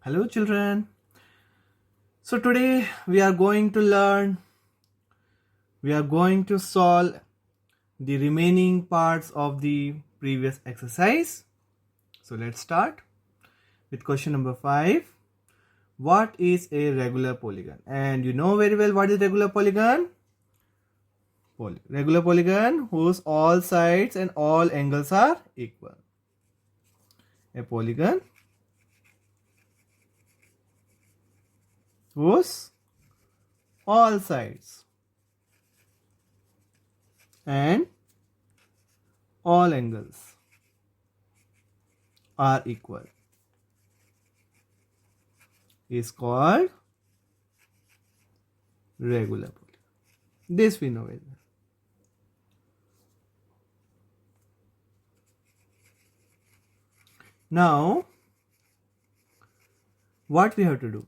Hello children. So today we are going to solve the remaining parts of the previous exercise. So let's start with question number 5. What is a regular polygon? And you know very well what is regular polygon? Regular polygon whose all sides and all angles are equal. A polygon whose all sides and all angles are equal is called regular polygon. This we know very well. Now, what we have to do?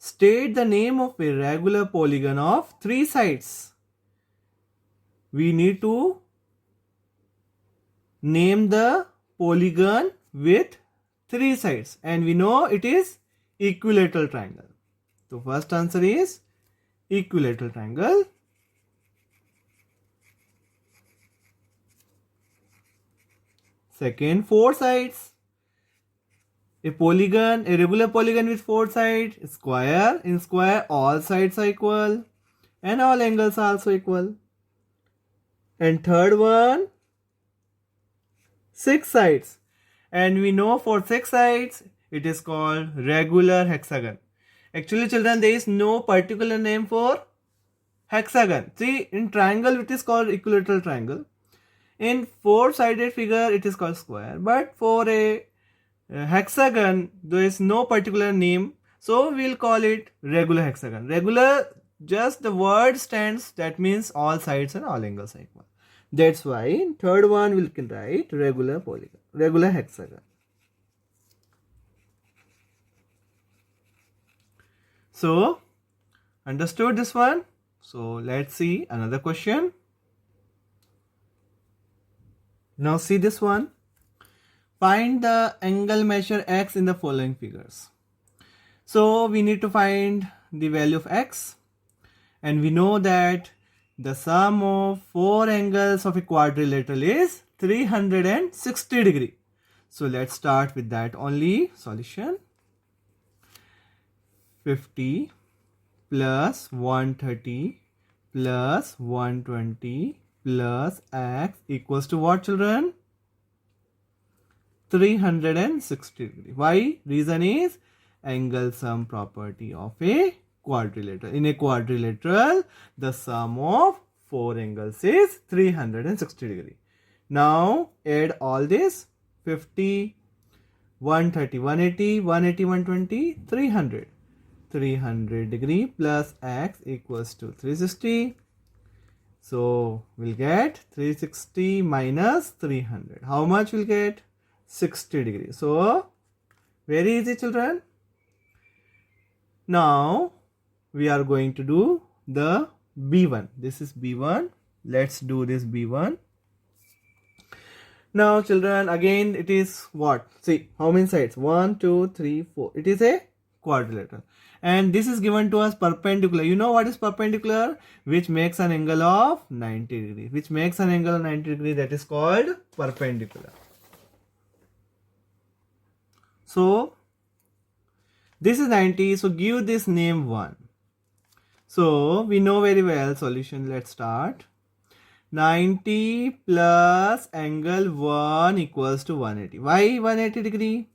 State the name of a regular polygon of 3 sides. We need to name the polygon with 3 sides, and we know it is equilateral triangle. So first answer is equilateral triangle. Second, 4 sides. A regular polygon with 4 sides, square. In square, all sides are equal and all angles are also equal. And third one, 6 sides. And we know for 6 sides, it is called regular hexagon. Actually, children, there is no particular name for hexagon. See, in triangle, it is called equilateral triangle. In 4-sided figure, it is called square. But for a hexagon, there is no particular name. So, we will call it regular hexagon. Regular, just the word stands, that means all sides and all angles are equal. That's why in third one, we can write regular polygon, regular hexagon. So, understood this one? So, let's see another question. Now see this one. Find the angle measure x in the following figures. So we need to find the value of x, and we know that the sum of 4 angles of a quadrilateral is 360 degree. So let's start with that only. Solution: 50 plus 130 plus 120 plus x equals to what, children? 360 degree. Why? Reason is angle sum property of a quadrilateral. In a quadrilateral, the sum of 4 angles is 360 degree. Now add all this: 50, 130, 180, 180, 120, 300. 300 degree plus x equals to 360. So we'll get 360 minus 300. How much we'll get? 60 degrees. So very easy, children. Now we are going to do the B1. This is B1. Let's do this B1. Now children, again it is what? See, how many sides? 1, 2, 3, 4. It is a quadrilateral. And this is given to us perpendicular. You know what is perpendicular? Which makes an angle of 90 degrees. Which makes an angle of 90 degrees. That is called perpendicular. So this is 90. So give this name 1. So we know very well solution. Let's start. 90 plus angle 1 equals to 180. Why 180 degree?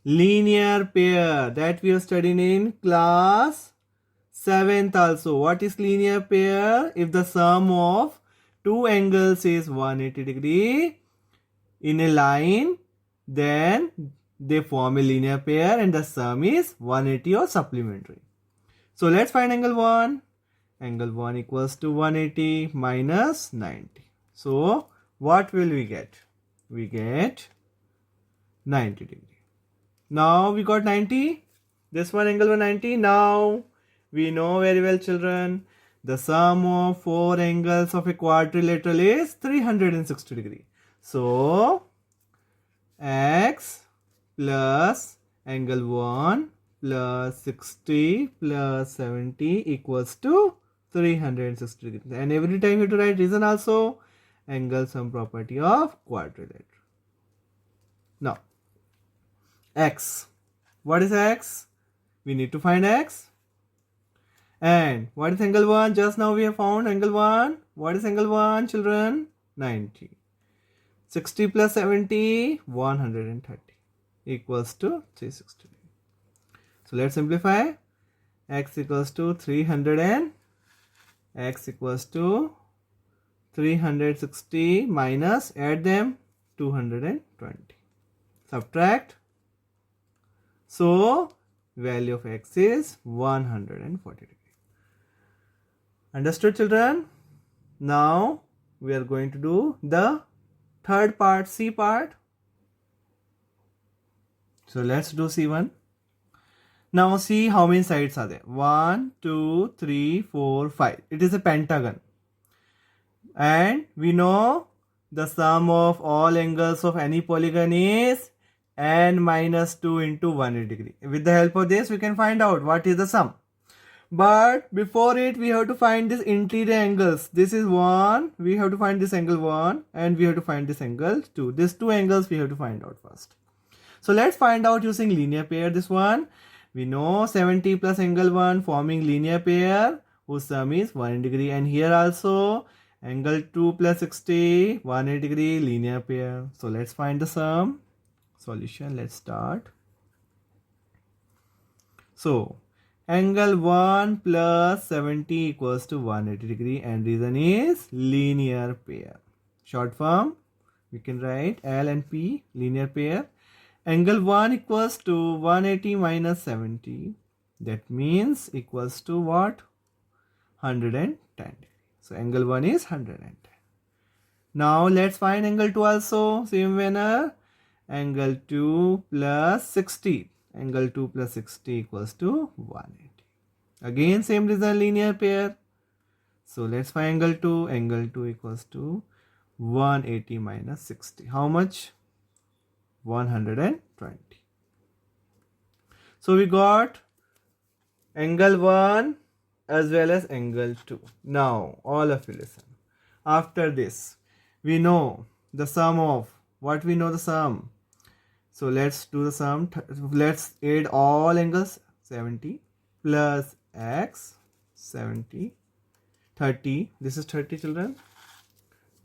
Linear pair that we are studying in class 7th also. What is linear pair? If the sum of 2 angles is 180 degree in a line, then they form a linear pair and the sum is 180 or supplementary. So let's find angle 1. Angle 1 equals to 180 minus 90. So what will we get? We get 90 degree. Now we got 90. This one angle was 90. Now we know very well, children, the sum of 4 angles of a quadrilateral is 360 degree. So x plus angle 1 plus 60 plus 70 equals to 360 degrees. And every time you have to write reason also, angle sum property of quadrilateral. Now, x. What is x? We need to find x. And what is angle 1? Just now we have found angle 1. What is angle 1, children? 90. 60 plus 70, 130 equals to 360. So let's simplify. X equals to 300 and x equals to 360 minus, add them, 220. Subtract. So value of x is 140 degree. Understood, children? Now we are going to do the third part, C part. So let's do C1. Now see how many sides are there. 1, 2, 3, 4, 5. It is a pentagon. And we know the sum of all angles of any polygon is n minus 2 into 180 degree. With the help of this, we can find out what is the sum. But before it, we have to find this interior angles. This is 1. We have to find this angle 1. And we have to find this angle 2. These two angles we have to find out first. So let's find out using linear pair this one. We know 70 plus angle 1 forming linear pair whose sum is 180 degree. And here also angle 2 plus 60, 180 degree linear pair. So let's find the sum. Solution, let's start. So angle 1 plus 70 equals to 180 degree and reason is linear pair. Short form, we can write L and P, linear pair. Angle 1 equals to 180 minus 70. That means equals to what? 110 degree. So angle 1 is 110. Now let's find angle 2 also. Same manner. Angle 2 plus 60. Angle 2 plus 60 equals to 180. Again same reason, linear pair. So let's find angle 2. Angle 2 equals to 180 minus 60. How much? 120. So we got angle 1 as well as angle 2. Now all of you listen. After this, we know the sum of, what we know the sum. So let's do the sum. Let's add all angles. 70 plus x, 70, 30. This is 30, children.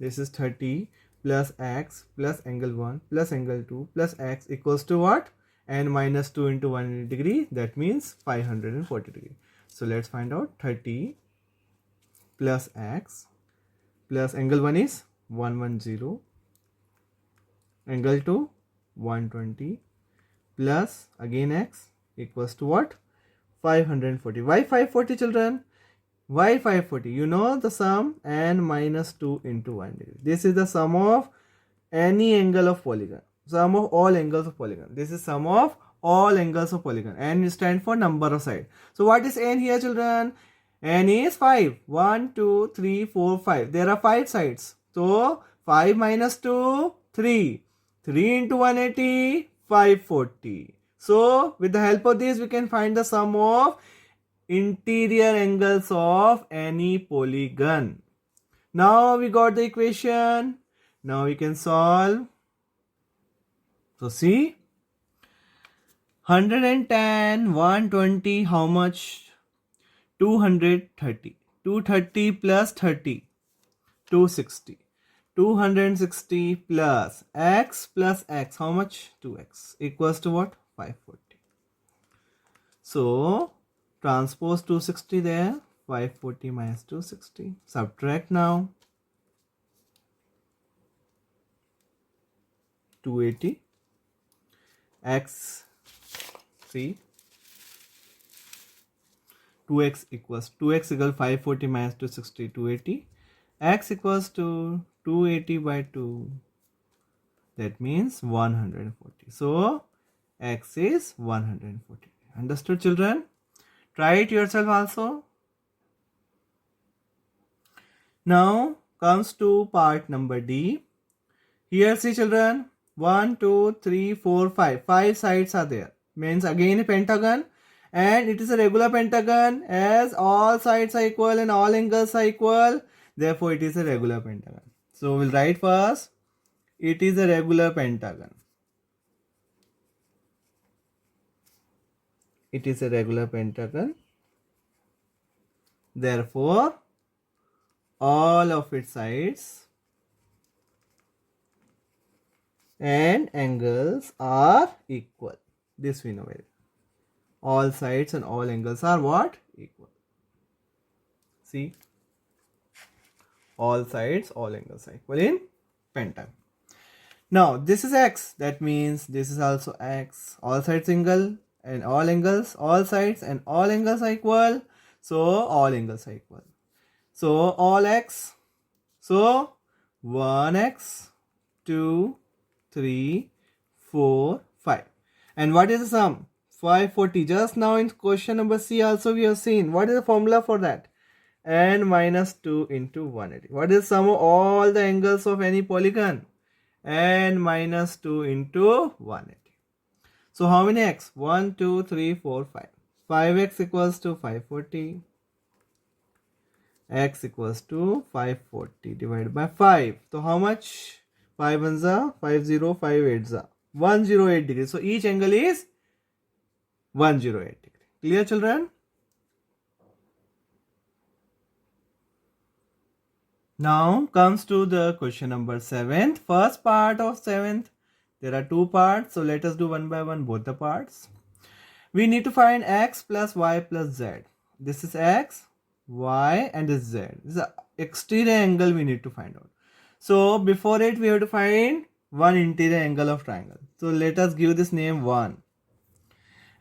This is 30 plus x plus angle 1 plus angle 2 plus x equals to what? N minus 2 into 180 degree. That means 540 degree. So let's find out. 30 plus x plus angle 1 is 110. Angle 2 120 plus again x equals to what? 540. Why 540, children? Why 540? You know the sum n minus 2 into 1 degree. This is the sum of any angle of polygon. Sum of all angles of polygon. This is sum of all angles of polygon. N stands for number of sides. So what is n here, children? N is 5. 1, 2, 3, 4, 5. There are 5 sides. So 5 minus 2, 3. 3 into 180, 540. So with the help of this, we can find the sum of interior angles of any polygon. Now we got the equation. Now we can solve. So see, 110, 120, how much? 230. 230 plus 30, 260. 260 plus x, how much? 2x equals to what? 540. So transpose 260 there. 540 minus 260. Subtract now. 280. X, see, 2x equals 540 minus 260, 280. X equals to 280 by 2. That means 140. So x is 140. Understood, children? Try it yourself also. Now comes to part number D. Here see, children, 1, 2, 3, 4, 5. 5 sides are there. means again a pentagon, and it is a regular pentagon as all sides are equal and all angles are equal. Therefore, it is a regular pentagon. So we'll write first, it is a regular pentagon. It is a regular pentagon. Therefore, all of its sides and angles are equal. This we know very well. All sides and all angles are what? Equal. See? All sides, all angles are equal in pentagon. Now, this is x. That means this is also x. All sides single and all angles, all sides and all angles are equal. So, all angles are equal. So, all x. So, 1x, 2, 3, 4, 5. And what is the sum? 540. Just now in question number C also we have seen. What is the formula for that? N minus 2 into 180. What is the sum of all the angles of any polygon? N minus 2 into 180. So how many x? 1, 2, 3, 4, 5. 5x equals to 540. X equals to 540 divided by 5. So how much? 5 ones are 50, 5 eights are 108 degrees. So each angle is 108 degree. Clear, children? Now comes to the question number 7th. First part of 7th. There are two parts. So let us do one by one both the parts. We need to find x plus y plus z. This is x, y and this is z. This is the exterior angle we need to find out. So before it we have to find one interior angle of triangle. So let us give this name 1.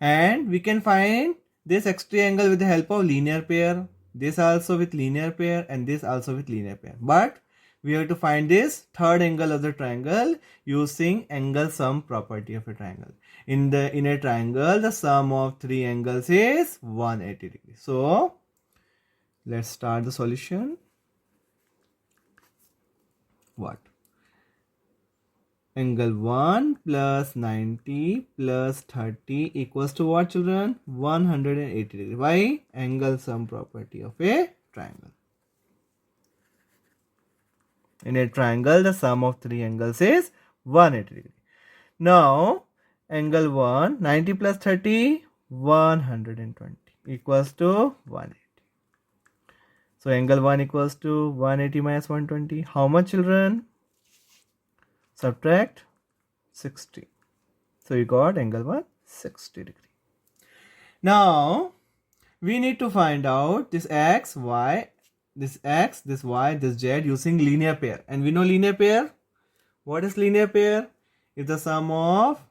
And we can find this exterior angle with the help of linear pair. This also with linear pair and this also with linear pair. But we have to find this third angle of the triangle using angle sum property of a triangle. In a triangle, the sum of three angles is 180 degrees. So let's start the solution. What? Angle 1 plus 90 plus 30 equals to what, children? 180 degrees. Why? Angle sum property of a triangle. In a triangle, the sum of three angles is 180 degrees. Now, angle 1, 90 plus 30, 120 equals to 180. So, angle 1 equals to 180 minus 120. How much, children? Subtract 60. So, you got angle 1, 60 degree. Now, we need to find out this x, y, this x, this y, this z using linear pair. And we know linear pair. What is linear pair? If the sum of,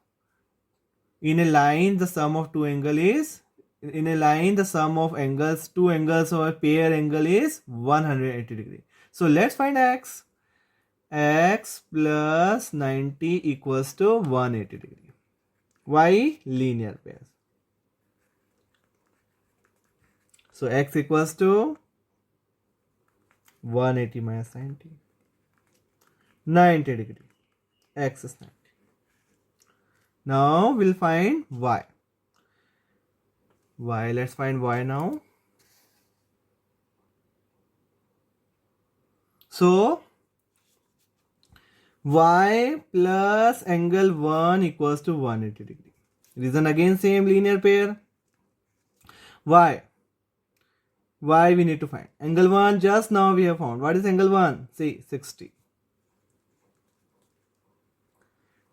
in a line, the sum of two angles is, in a line, the sum of angles, two angles of a pair angle is 180 degree. So let's find x. X plus 90 equals to 180 degree. Why? Linear pairs. So x equals to 180 minus 90. 90 degree. X is 90. Now we'll find y. Y, let's find y now. So y plus angle 1 equals to 180 degree. Reason again same, linear pair. Y we need to find. Angle 1 just now we have found. What is angle 1? See, 60.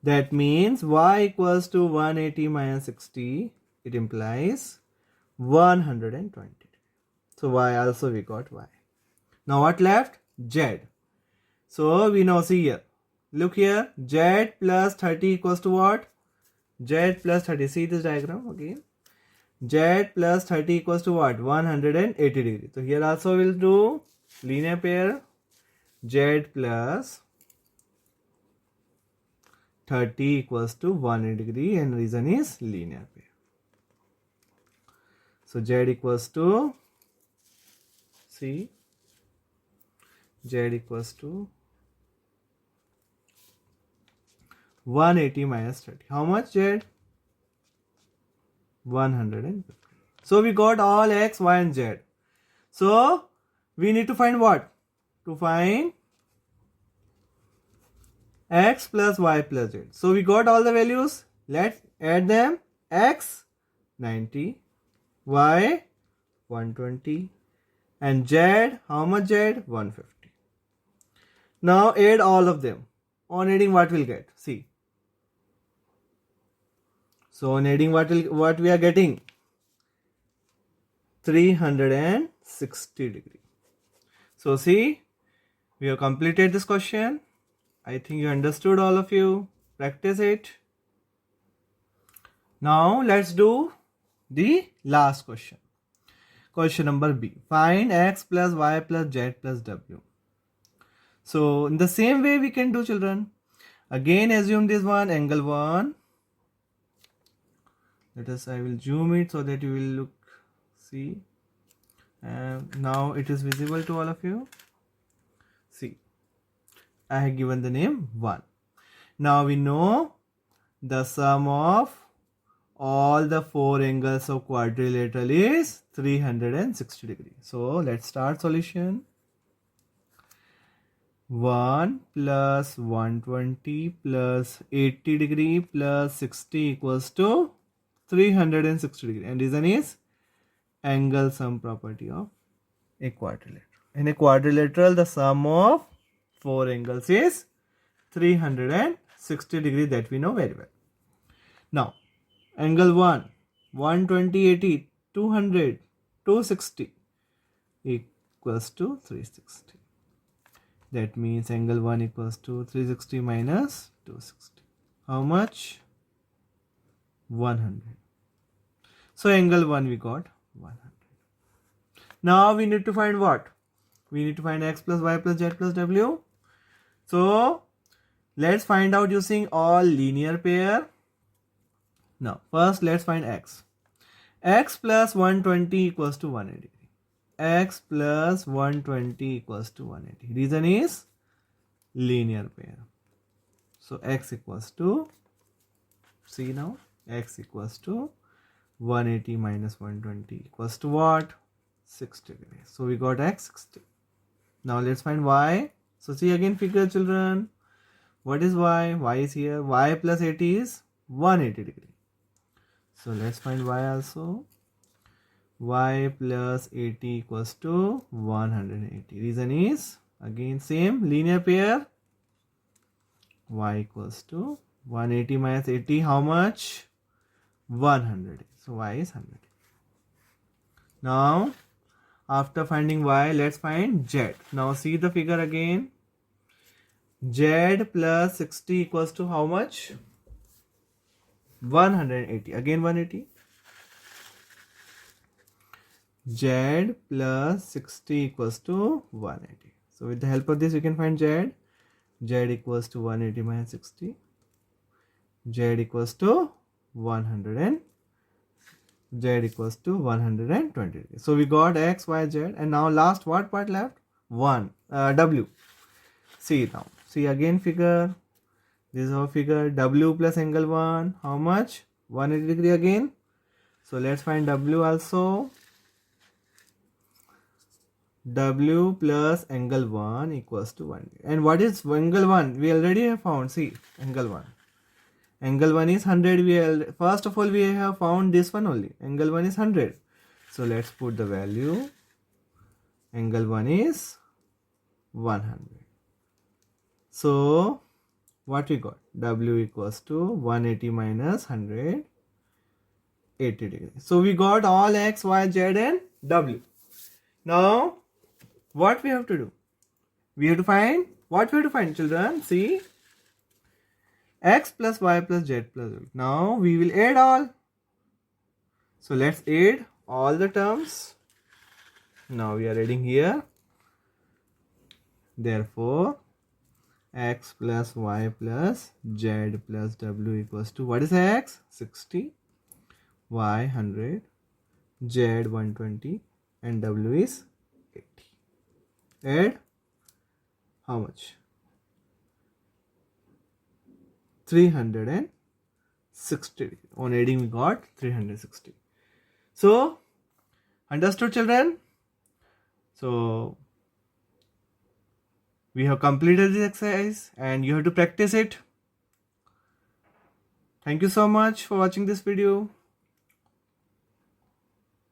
That means y equals to 180 minus 60. It implies 120. So y also we got y. Now what left? Z. So we now see here. Look here. Z plus 30 equals to what? Z plus 30. See this diagram again. Z plus 30 equals to what? 180 degree. So here also we'll do linear pair. Z plus 30 equals to 180 degree, and reason is linear pair. So Z equals to, see, Z equals to 180 minus 30. How much Z? 150. So we got all x, y and z. So we need to find what? To find x plus y plus z. So we got all the values. Let's add them. X 90, y 120 and z, how much z? 150. Now add all of them. On adding, what we'll get? See. So on adding, what we are getting? 360 degree. So see, we have completed this question. I think you understood, all of you. Practice it. Now let's do the last question. Question number B. Find x plus y plus z plus w. So in the same way we can do, children. Again assume this one, angle 1. I will zoom it so that you will look, see. Now it is visible to all of you. See, I have given the name 1. Now we know the sum of all the 4 angles of quadrilateral is 360 degree. So let's start solution. 1 plus 120 plus 80 degree plus 60 equals to 360 degree. And reason is angle sum property of a quadrilateral. In a quadrilateral, the sum of 4 angles is 360 degree, that we know very well. Now, angle 1, 120, 80, 200, 260 equals to 360. That means angle 1 equals to 360 minus 260. How much? 100. So angle 1 we got 100. Now we need to find what? We need to find x plus y plus z plus w. So let's find out using all linear pair. Now first let's find x. X plus 120 equals to 180. X plus 120 equals to 180. Reason is linear pair. So x equals to, see now, x equals to 180 minus 120 equals to what? 60 degrees. So we got x 60. Now let's find y. So see again figure, children. What is y? Y is here. Y plus 80 is 180 degree. So let's find y also. Y plus 80 equals to 180. Reason is again same linear pair. Y equals to 180 minus 80. How much? 100. So y is 100. Now after finding y, let's find z. Now see the figure again. Z plus 60 equals to how much? 180. Again 180. Z plus 60 equals to 180. So with the help of this we can find z. Z equals to 180 minus 60. Z equals to 100 and z equals to 120. So we got x, y, z, and now last what part left? 1 w. See now. See again figure. This is our figure. W plus angle 1. How much? 180 degree again. So let's find w also. W plus angle 1 equals to 1. And what is angle 1? We already have found. See, angle 1. Angle 1 is 100. First of all, we have found this one only. Angle 1 is 100. So let's put the value. Angle 1 is 100. So what we got? W equals to 180 minus 100. 80 degrees. So we got all x, y, z and w. Now what we have to do? We have to find, what we have to find, children? See, x plus y plus z plus w. Now we will add all. So let's add all the terms. Now we are adding here. Therefore, x plus y plus z plus w equals to, what is x? 60, y 100, z 120 and w is 80. Add how much? 360 360. On adding we got 360. So understood, children? So we have completed this exercise and you have to practice it. Thank you so much for watching this video.